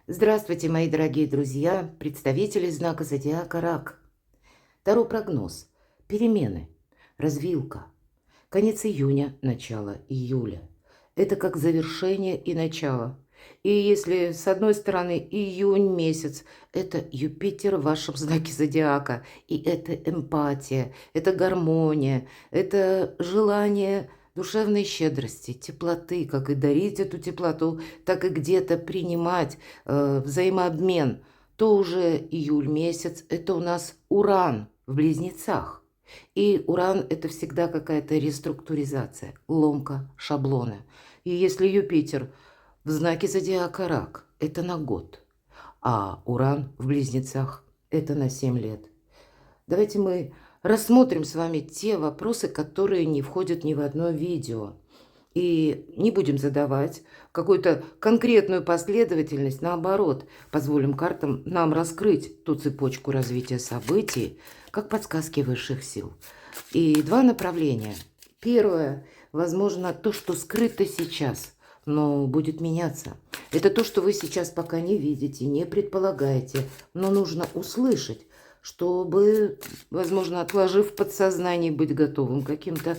Здравствуйте, мои дорогие друзья, представители знака зодиака Рак. Таро прогноз. Перемены. Развилка. Конец июня, начало июля. Это как завершение и начало. И если с одной стороны июнь месяц, это Юпитер в вашем знаке зодиака, и это эмпатия, это гармония, это желание душевной щедрости, теплоты, как и дарить эту теплоту, так и где-то принимать взаимообмен, то уже июль месяц, это у нас Уран в Близнецах. И Уран – это всегда какая-то реструктуризация, ломка шаблона. И если Юпитер в знаке зодиака Рак – это на год, а Уран в Близнецах – это на 7 лет. Давайте мы рассмотрим с вами те вопросы, которые не входят ни в одно видео. И не будем задавать какую-то конкретную последовательность, наоборот, позволим картам нам раскрыть ту цепочку развития событий, как подсказки высших сил. И два направления. Первое, возможно, то, что скрыто сейчас, но будет меняться. Это то, что вы сейчас пока не видите, не предполагаете, но нужно услышать, чтобы, возможно, отложив в подсознании, быть готовым к каким-то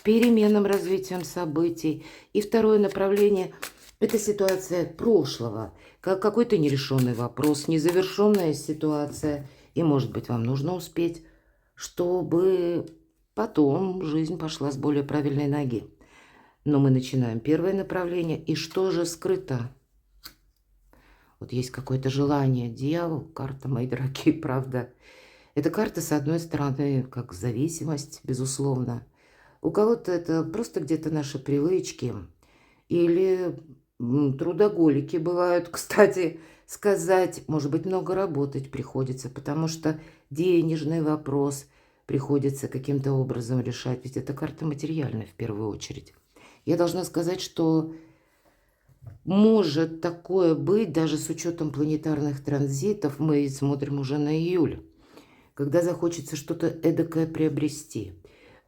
переменным развитием событий. И второе направление – это ситуация прошлого, как какой-то нерешенный вопрос, незавершенная ситуация. И, может быть, вам нужно успеть, чтобы потом жизнь пошла с более правильной ноги. Но мы начинаем первое направление. И что же скрыто? Вот есть какое-то желание. Дьявол, карта, мои дорогие, правда. Эта карта, с одной стороны, как зависимость, безусловно. У кого-то это просто где-то наши привычки. Или трудоголики бывают, кстати сказать. Может быть, много работать приходится, потому что денежный вопрос приходится каким-то образом решать. Ведь это карта материальная в первую очередь. Я должна сказать, что может такое быть, даже с учетом планетарных транзитов, мы смотрим уже на июль, когда захочется что-то эдакое приобрести.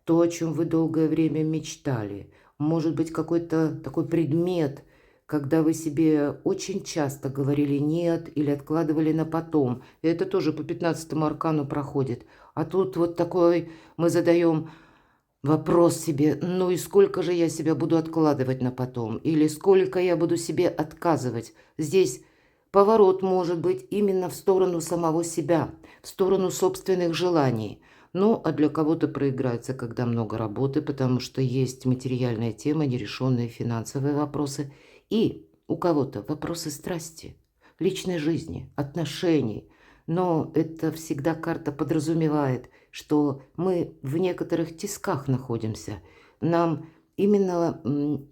То, о чем вы долгое время мечтали. Может быть, какой-то такой предмет, когда вы себе очень часто говорили «нет» или откладывали на потом. И это тоже по 15-му аркану проходит. А тут вот такой мы задаем вопрос себе: ну и сколько же я себя буду откладывать на потом? Или сколько я буду себе отказывать? Здесь поворот может быть именно в сторону самого себя, в сторону собственных желаний. Ну, а для кого-то проиграется, когда много работы, потому что есть материальная тема, нерешенные финансовые вопросы. И у кого-то вопросы страсти, личной жизни, отношений. Но это всегда карта подразумевает, что мы в некоторых тисках находимся. Нам именно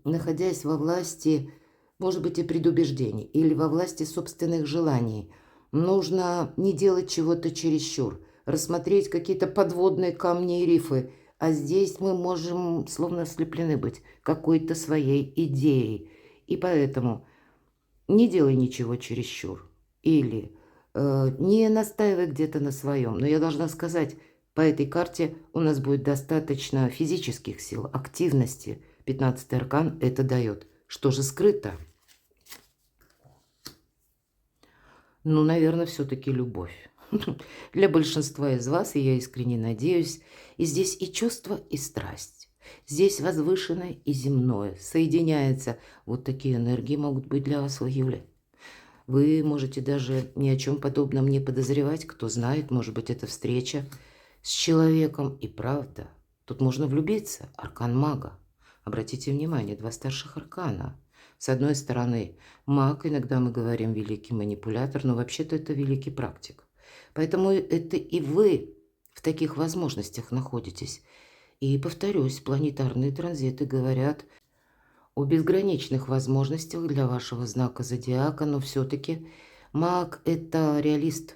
находясь во власти, может быть, и предубеждений, или во власти собственных желаний, нужно не делать чего-то чересчур, рассмотреть какие-то подводные камни и рифы, а здесь мы можем словно ослеплены быть какой-то своей идеей. И поэтому не делай ничего чересчур. Или не настаивай где-то на своем. Но я должна сказать, по этой карте у нас будет достаточно физических сил, активности. 15-й аркан это дает. Что же скрыто? Ну, наверное, все-таки любовь. Для большинства из вас, и я искренне надеюсь, и здесь и чувство, и страсть. Здесь возвышенное и земное соединяется. Вот такие энергии могут быть для вас в июле. Вы можете даже ни о чем подобном не подозревать. Кто знает, может быть, это встреча с человеком. И правда, тут можно влюбиться. Аркан мага. Обратите внимание, два старших аркана. С одной стороны, маг, иногда мы говорим великий манипулятор, но вообще-то это великий практик. Поэтому это и вы в таких возможностях находитесь. И, повторюсь, планетарные транзиты говорят о безграничных возможностях для вашего знака зодиака, но все-таки маг – это реалист,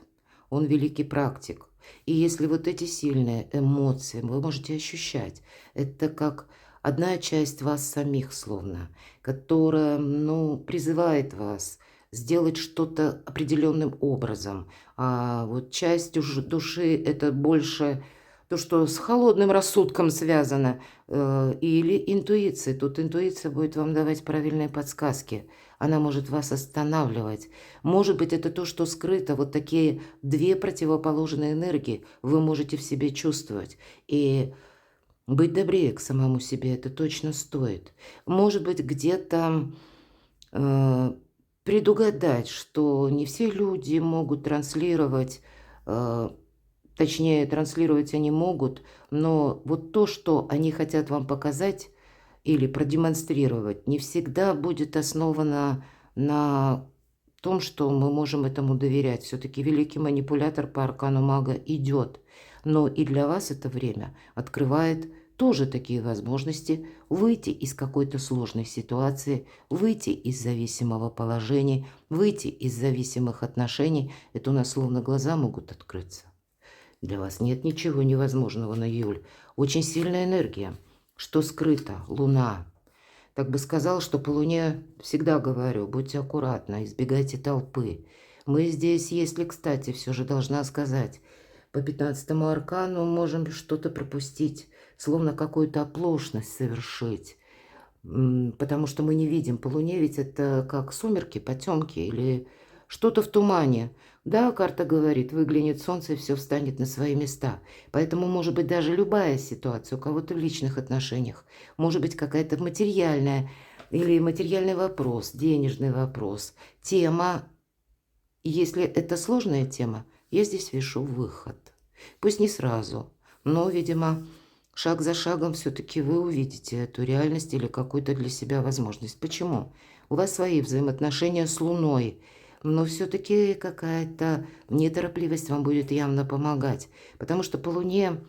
он великий практик. И если вот эти сильные эмоции вы можете ощущать, это как одна часть вас самих словно, которая, ну, призывает вас сделать что-то определенным образом. А вот часть души – это больше то, что с холодным рассудком связано, или интуицией. Тут интуиция будет вам давать правильные подсказки. Она может вас останавливать. Может быть, это то, что скрыто. Вот такие две противоположные энергии вы можете в себе чувствовать. И быть добрее к самому себе это точно стоит. Может быть, где-то предугадать, что не все люди могут транслировать, э, точнее, транслировать они могут, но вот то, что они хотят вам показать или продемонстрировать, не всегда будет основано на том, что мы можем этому доверять. Все-таки великий манипулятор по аркану мага идет. Но и для вас это время открывает тоже такие возможности выйти из какой-то сложной ситуации, выйти из зависимого положения, выйти из зависимых отношений. Это у нас словно глаза могут открыться. Для вас нет ничего невозможного на июль. Очень сильная энергия. Что скрыто? Луна. Так бы сказал, что по Луне всегда говорю, будьте аккуратны, избегайте толпы. Мы здесь, если, кстати, все же должна сказать, по 15-му аркану можем что-то пропустить, словно какую-то оплошность совершить. Потому что мы не видим по Луне, ведь это как сумерки, потемки или что-то в тумане. Да, карта говорит, выглянет солнце и все встанет на свои места. Поэтому может быть даже любая ситуация у кого-то в личных отношениях. Может быть какая-то материальная или материальный вопрос, денежный вопрос. Тема, если это сложная тема, я здесь вижу выход. Пусть не сразу, но, видимо, шаг за шагом все-таки вы увидите эту реальность или какую-то для себя возможность. Почему? У вас свои взаимоотношения с Луной, но все-таки какая-то неторопливость вам будет явно помогать. Потому что по Луне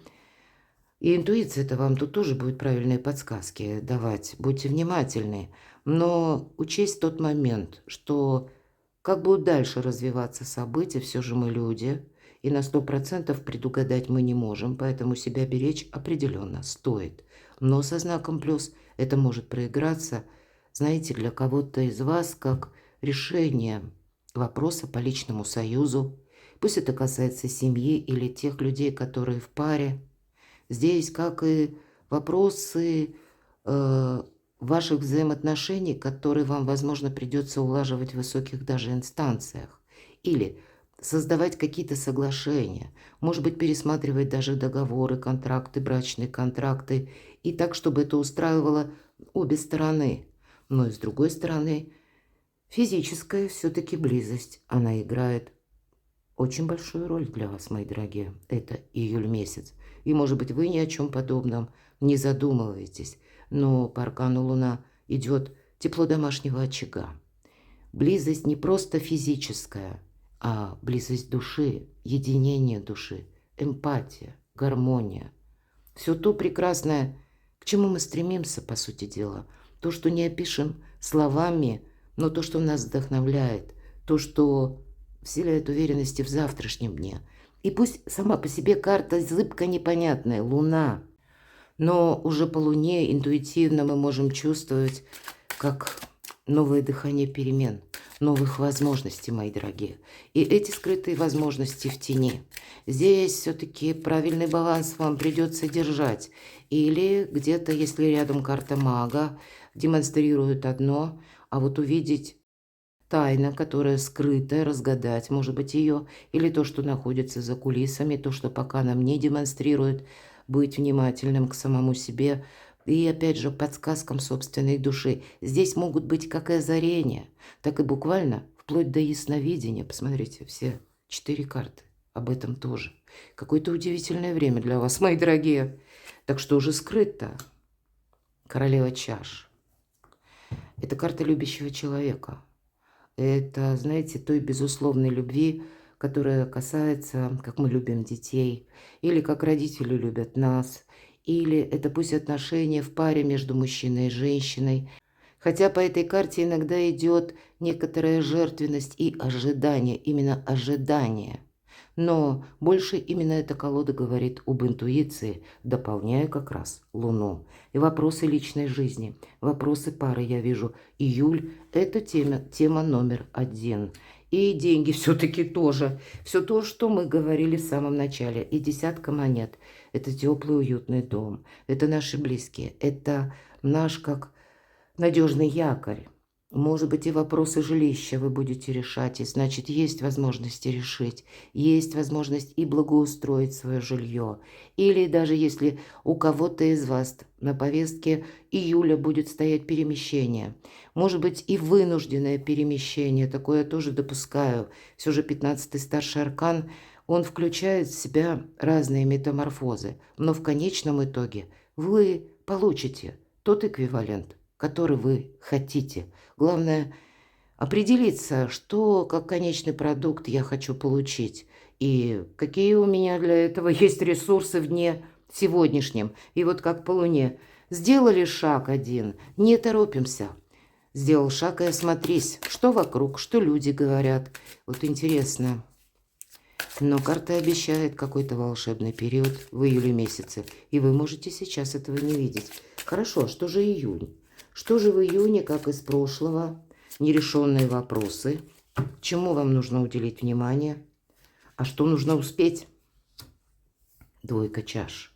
и интуиция-то вам тут тоже будет правильные подсказки давать. Будьте внимательны. Но учесть тот момент, что как будут дальше развиваться события, все же мы люди, и на 100% предугадать мы не можем, поэтому себя беречь определенно стоит. Но со знаком плюс это может проиграться, знаете, для кого-то из вас как решение вопроса по личному союзу. Пусть это касается семьи или тех людей, которые в паре. Здесь, как и вопросы ваших взаимоотношений, которые вам, возможно, придется улаживать в высоких даже инстанциях. Или создавать какие-то соглашения. Может быть, пересматривать даже договоры, контракты, брачные контракты. И так, чтобы это устраивало обе стороны. Но и с другой стороны, физическая все-таки близость. Она играет очень большую роль для вас, мои дорогие. Это июль месяц. И, может быть, вы ни о чем подобном не задумываетесь. Но по аркану Луна идет тепло домашнего очага. Близость не просто физическая, а близость души, единение души, эмпатия, гармония. Все то прекрасное, к чему мы стремимся, по сути дела. То, что не опишем словами, но то, что нас вдохновляет, то, что вселяет уверенности в завтрашнем дне. И пусть сама по себе карта зыбко непонятная, Луна, но уже по Луне интуитивно мы можем чувствовать, как новое дыхание перемен, новых возможностей, мои дорогие. И эти скрытые возможности в тени. Здесь все-таки правильный баланс вам придется держать. Или где-то, если рядом карта мага, демонстрирует одно, а вот увидеть тайна, которая скрытая, разгадать, может быть, ее, или то, что находится за кулисами, то, что пока нам не демонстрирует, быть внимательным к самому себе и, опять же, подсказкам собственной души. Здесь могут быть как и озарения, так и буквально вплоть до ясновидения. Посмотрите, все 4 карты об этом тоже. Какое-то удивительное время для вас, мои дорогие. Так что уже скрыто. Королева чаш. Это карта любящего человека. Это, знаете, той безусловной любви, которая касается, как мы любим детей, или как родители любят нас, или это пусть отношения в паре между мужчиной и женщиной. Хотя по этой карте иногда идет некоторая жертвенность и ожидание, именно ожидание. Но больше именно эта колода говорит об интуиции, дополняя как раз Луну. И вопросы личной жизни, вопросы пары, я вижу, июль – это тема номер 1. И деньги все-таки тоже. Все то, что мы говорили в самом начале. И десятка монет. Это теплый, уютный дом. Это наши близкие. Это наш как надежный якорь. Может быть, и вопросы жилища вы будете решать, и значит, есть возможности решить, есть возможность и благоустроить свое жилье. Или даже если у кого-то из вас на повестке июля будет стоять перемещение, может быть, и вынужденное перемещение, такое я тоже допускаю. Все же 15-й старший аркан, он включает в себя разные метаморфозы, но в конечном итоге вы получите тот эквивалент, который вы хотите. Главное определиться, что как конечный продукт я хочу получить и какие у меня для этого есть ресурсы в дне сегодняшнем. И вот как по Луне. Сделали шаг один, не торопимся. Сделал шаг и осмотрись, что вокруг, что люди говорят. Вот интересно. Но карта обещает какой-то волшебный период в июле месяце, и вы можете сейчас этого не видеть. Хорошо, что же июнь? Что же в июне, как из прошлого? Нерешенные вопросы. Чему вам нужно уделить внимание? А что нужно успеть? Двойка чаш.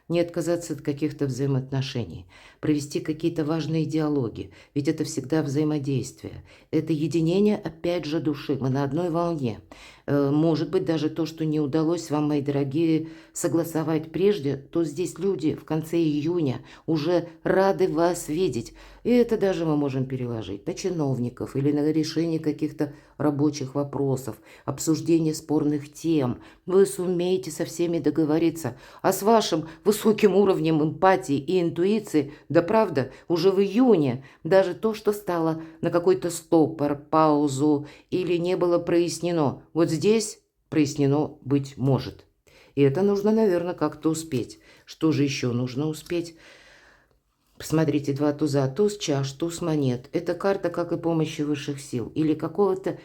Не отказаться от каких-то взаимоотношений, провести какие-то важные диалоги, ведь это всегда взаимодействие. Это единение, опять же, души, мы на одной волне. Может быть, даже то, что не удалось вам, мои дорогие, согласовать прежде, то здесь люди в конце июня уже рады вас видеть. И это даже мы можем переложить на чиновников или на решение каких-то рабочих вопросов, обсуждение спорных тем. Вы сумеете со всеми договориться. А с вашим высоким уровнем эмпатии и интуиции, да правда, уже в июне даже то, что стало на какой-то стопор, паузу или не было прояснено, вот здесь прояснено быть может. И это нужно, наверное, как-то успеть. Что же еще нужно успеть? Посмотрите, два туза, туз чаш, туз монет. Это карта, как и помощи высших сил. Или какого-то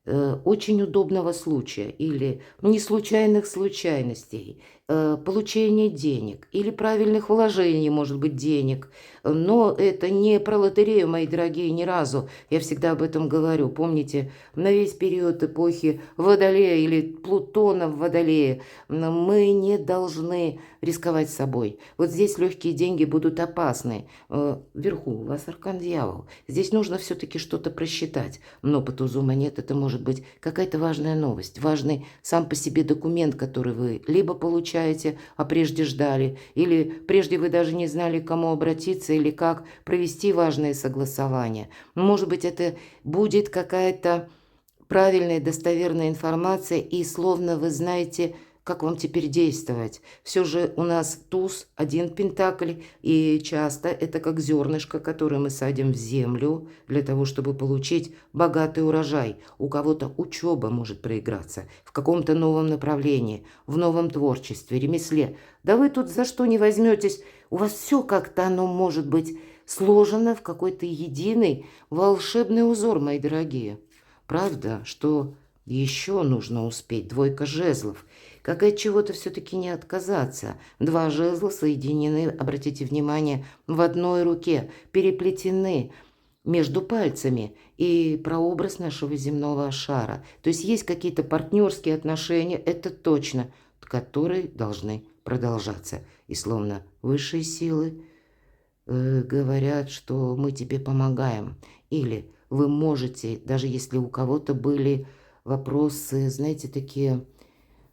очень удобного случая. Или не случайных случайностей. Получение денег. Или правильных вложений, может быть, денег. Но это не про лотерею, мои дорогие, ни разу. Я всегда об этом говорю. Помните, на весь период эпохи Водолея или Плутона в Водолее мы не должны рисковать собой. Вот здесь легкие деньги будут опасны. Вверху у вас аркан дьявол. Здесь нужно все-таки что-то просчитать. Но по тузу монет это может быть какая-то важная новость, важный сам по себе документ, который вы либо получаете, а прежде ждали, или прежде вы даже не знали, к кому обратиться или как провести важные согласования. Может быть, это будет какая-то правильная, достоверная информация, и словно вы знаете, как вам теперь действовать. Все же у нас туз, один пентакль, и часто это как зернышко, которое мы садим в землю для того, чтобы получить богатый урожай. У кого-то учеба может проиграться в каком-то новом направлении, в новом творчестве, ремесле. Да вы тут за что не возьметесь, у вас все как-то оно может быть сложено в какой-то единый волшебный узор, мои дорогие. Правда, что еще нужно успеть? Двойка жезлов. Как от чего-то все-таки не отказаться. Два жезла соединены, обратите внимание, в одной руке, переплетены между пальцами. И прообраз нашего земного шара. То есть есть какие-то партнерские отношения, это точно, которые должны продолжаться. И словно высшие силы говорят, что мы тебе помогаем. Или вы можете, даже если у кого-то были вопросы, знаете, такие,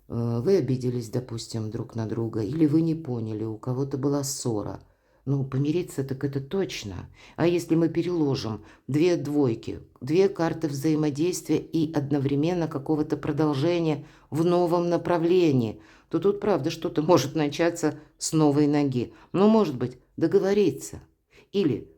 вы обиделись, допустим, друг на друга, или вы не поняли, у кого-то была ссора. Ну, помириться так это точно. А если мы переложим две двойки, две карты взаимодействия и одновременно какого-то продолжения в новом направлении, то тут, правда, что-то может начаться с новой ноги. Но, может быть, договориться. Или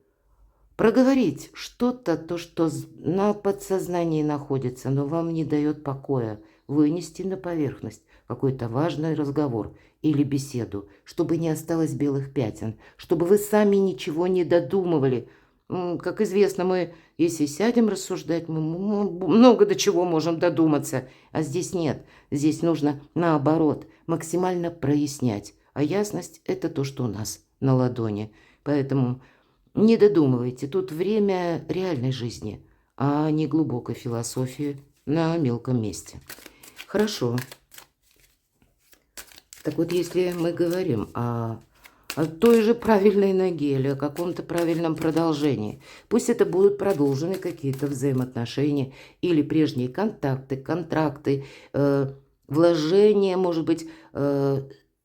проговорить что-то, то, что на подсознании находится, но вам не дает покоя. Вынести на поверхность какой-то важный разговор или беседу, чтобы не осталось белых пятен, чтобы вы сами ничего не додумывали. Как известно, мы, если сядем рассуждать, мы много до чего можем додуматься, а здесь нет. Здесь нужно, наоборот, максимально прояснять. А ясность – это то, что у нас на ладони. Поэтому не додумывайте. Тут время реальной жизни, а не глубокой философии на мелком месте. Хорошо. Так вот, если мы говорим о той же правильной ноге или о каком-то правильном продолжении, пусть это будут продолжены какие-то взаимоотношения или прежние контакты, контракты, вложения, может быть,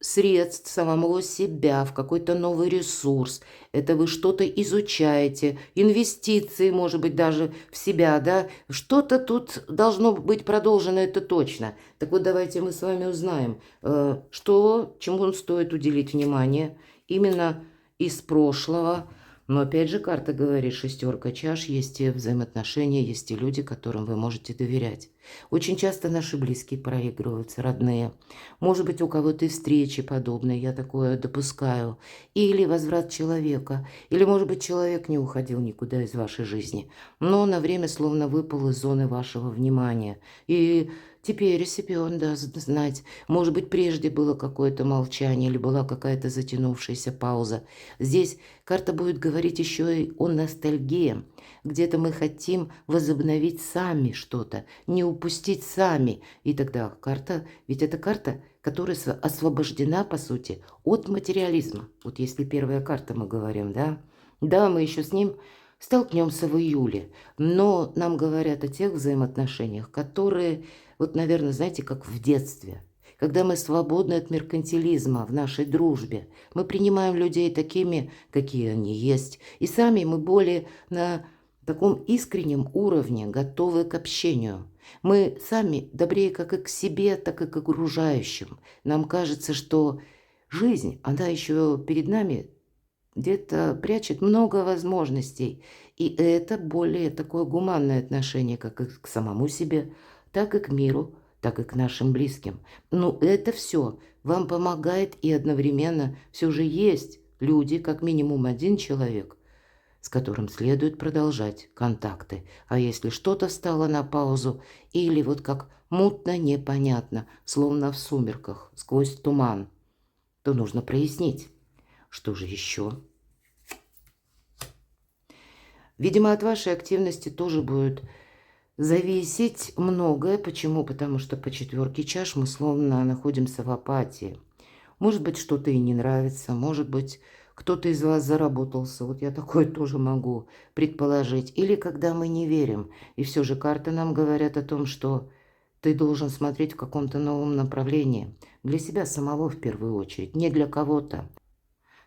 средств самого себя в какой-то новый ресурс. Это вы что-то изучаете, инвестиции, может быть, даже в себя, да? Что-то тут должно быть продолжено, это точно. Так вот, давайте мы с вами узнаем, чему стоит уделить внимание именно из прошлого. Но опять же карта говорит, шестерка чаш, есть те взаимоотношения, есть те люди, которым вы можете доверять. Очень часто наши близкие проигрываются, родные. Может быть, у кого-то и встречи подобные, я такое допускаю. Или возврат человека. Или, может быть, человек не уходил никуда из вашей жизни, но на время словно выпал из зоны вашего внимания. И теперь о себе он даст знать. Может быть, прежде было какое-то молчание или была какая-то затянувшаяся пауза. Здесь карта будет говорить еще и о ностальгии. Где-то мы хотим возобновить сами что-то, не упустить сами. И тогда карта, ведь это карта, которая освобождена, по сути, от материализма. Вот если первая карта мы говорим, да? Да, мы еще с ним столкнемся в июле. Но нам говорят о тех взаимоотношениях, которые, вот, наверное, знаете, как в детстве. Когда мы свободны от меркантилизма в нашей дружбе, мы принимаем людей такими, какие они есть, и сами мы более на таком искреннем уровне готовы к общению. Мы сами добрее как и к себе, так и к окружающим. Нам кажется, что жизнь, она еще перед нами где-то прячет много возможностей. И это более такое гуманное отношение как и к самому себе, так и к миру, так и к нашим близким. Но это все вам помогает, и одновременно все же есть люди, как минимум один человек, с которым следует продолжать контакты. А если что-то встало на паузу, или вот как мутно непонятно, словно в сумерках, сквозь туман, то нужно прояснить, что же еще. Видимо, от вашей активности тоже будет зависеть многое. Почему? Потому что по четверке чаш мы словно находимся в апатии. Может быть, что-то и не нравится, может быть, кто-то из вас заработался. Вот я такое тоже могу предположить. Или когда мы не верим, и все же карты нам говорят о том, что ты должен смотреть в каком-то новом направлении. Для себя самого в первую очередь, не для кого-то.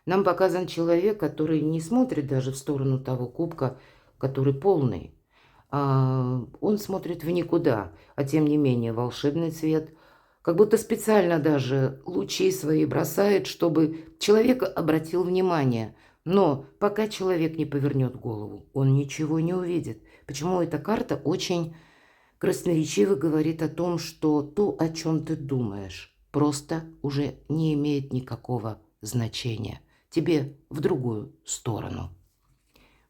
Нам показан человек, который не смотрит даже в сторону того кубка, который полный. Он смотрит в никуда, а тем не менее волшебный цвет, как будто специально даже лучи свои бросает, чтобы человек обратил внимание. Но пока человек не повернет голову, он ничего не увидит. Почему эта карта очень красноречиво говорит о том, что то, о чем ты думаешь, просто уже не имеет никакого значения. Тебе в другую сторону.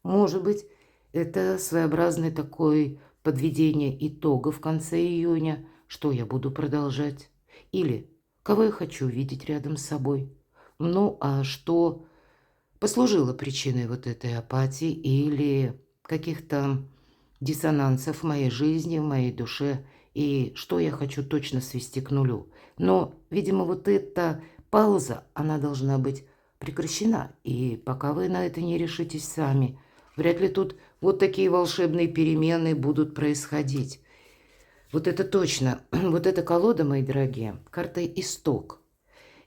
Может быть, это своеобразный такой подведение итога в конце июня, что я буду продолжать. Или кого я хочу видеть рядом с собой. Ну, а что послужило причиной вот этой апатии или каких-то диссонансов в моей жизни, в моей душе, и что я хочу точно свести к нулю. Но, видимо, вот эта пауза, она должна быть прекращена, и пока вы на это не решитесь сами, вряд ли тут вот такие волшебные перемены будут происходить. Вот это точно. Вот эта колода, мои дорогие, карта «Исток».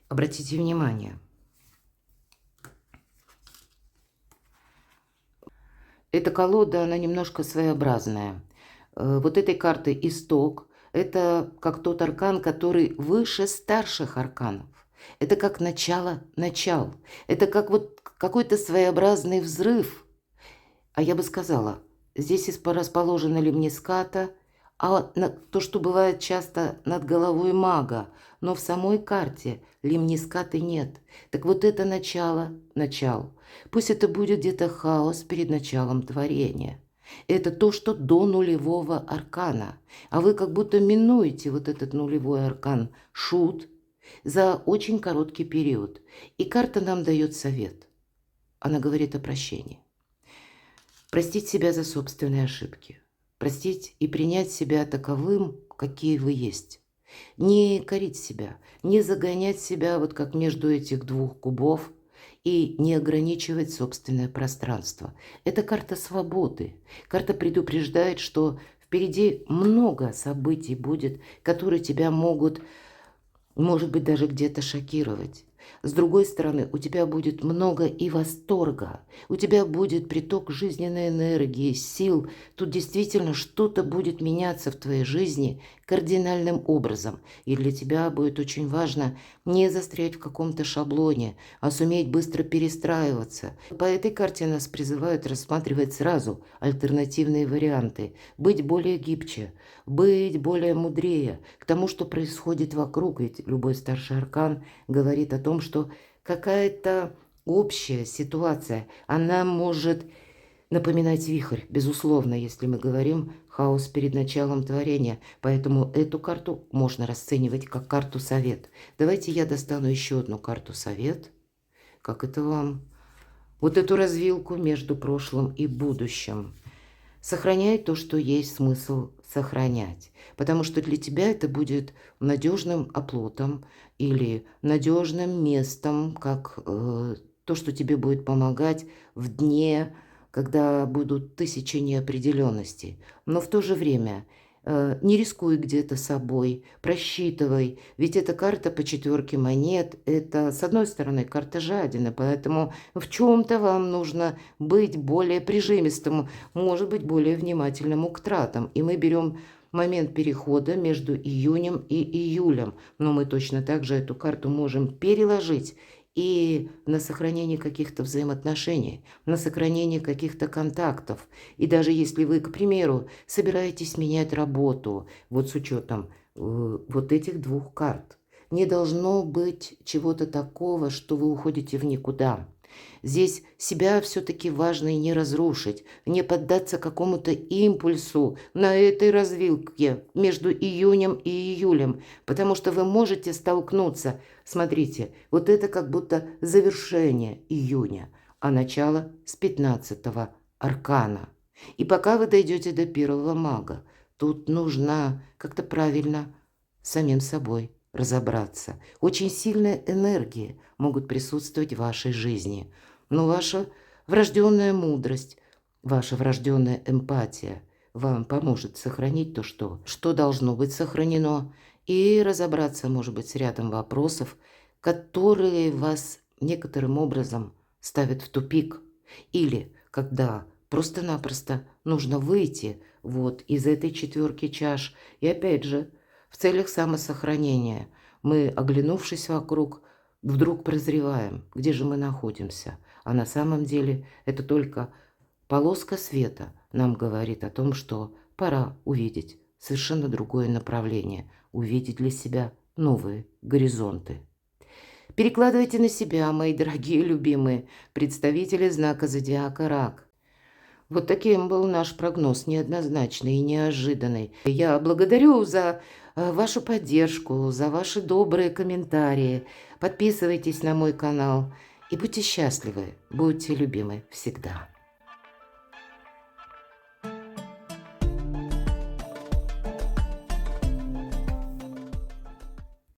Обратите внимание. Эта колода, она немножко своеобразная. Вот этой карты «Исток» – это как тот аркан, который выше старших арканов. Это как начал. Это как вот какой-то своеобразный взрыв. А я бы сказала, здесь расположена лимниската, то, что бывает часто над головой мага, но в самой карте лимнискаты нет. Так вот это начало. Пусть это будет где-то хаос перед началом творения. Это то, что до нулевого аркана. А вы как будто минуете вот этот нулевой аркан шут за очень короткий период. И карта нам дает совет. Она говорит о прощении. Простить себя за собственные ошибки. простить и принять себя таковым, какие вы есть. Не корить себя, не загонять себя вот как между этих двух кубов и не ограничивать собственное пространство. Это карта свободы. Карта предупреждает, что впереди много событий будет, которые тебя могут, может быть, даже где-то шокировать. С другой стороны, у тебя будет много и восторга, у тебя будет приток жизненной энергии, сил. Тут действительно что-то будет меняться в твоей жизни кардинальным образом. И для тебя будет очень важно не застрять в каком-то шаблоне, а суметь быстро перестраиваться. По этой карте нас призывают рассматривать сразу альтернативные варианты, быть более гибче, быть более мудрее к тому, что происходит вокруг. Ведь любой старший аркан говорит о том, что какая-то общая ситуация, она может напоминать вихрь, безусловно, если мы говорим хаос перед началом творения. Поэтому эту карту можно расценивать как карту совет. Давайте я достану еще одну карту совет. Как это вам? Вот эту развилку между прошлым и будущим. Сохраняй то, что есть смысл сохранять. Потому что для тебя это будет надежным оплотом или надежным местом, как то, что тебе будет помогать в дне, когда будут тысячи неопределенностей. Но в то же время не рискуй где-то собой, просчитывай. Ведь эта карта по 4 монет, это, с одной стороны, карта жадина, поэтому в чем-то вам нужно быть более прижимистым, может быть, более внимательным к тратам. И мы берем момент перехода между июнем и июлем. Но мы точно так же эту карту можем переложить и на сохранение каких-то взаимоотношений, на сохранение каких-то контактов. И даже если вы, к примеру, собираетесь менять работу, вот с учетом вот этих двух карт, не должно быть чего-то такого, что вы уходите в никуда. Здесь себя все-таки важно и не разрушить, не поддаться какому-то импульсу на этой развилке между июнем и июлем, потому что вы можете столкнуться. Смотрите, вот это как будто завершение июня, а начало с 15-го аркана. И пока вы дойдете до первого мага, тут нужно как-то правильно самим собой разобраться. Очень сильные энергии могут присутствовать в вашей жизни. Но ваша врожденная мудрость, ваша врожденная эмпатия вам поможет сохранить то, что должно быть сохранено, и разобраться, может быть, с рядом вопросов, которые вас некоторым образом ставят в тупик. Или когда просто-напросто нужно выйти вот из этой 4 чаш. И опять же, в целях самосохранения мы, оглянувшись вокруг, вдруг прозреваем, где же мы находимся. А на самом деле это только полоска света нам говорит о том, что пора увидеть совершенно другое направление, увидеть для себя новые горизонты. Перекладывайте на себя, мои дорогие любимые представители знака зодиака Рак. Вот таким был наш прогноз, неоднозначный и неожиданный. Я благодарю за вашу поддержку, за ваши добрые комментарии. Подписывайтесь на мой канал и будьте счастливы, будьте любимы всегда.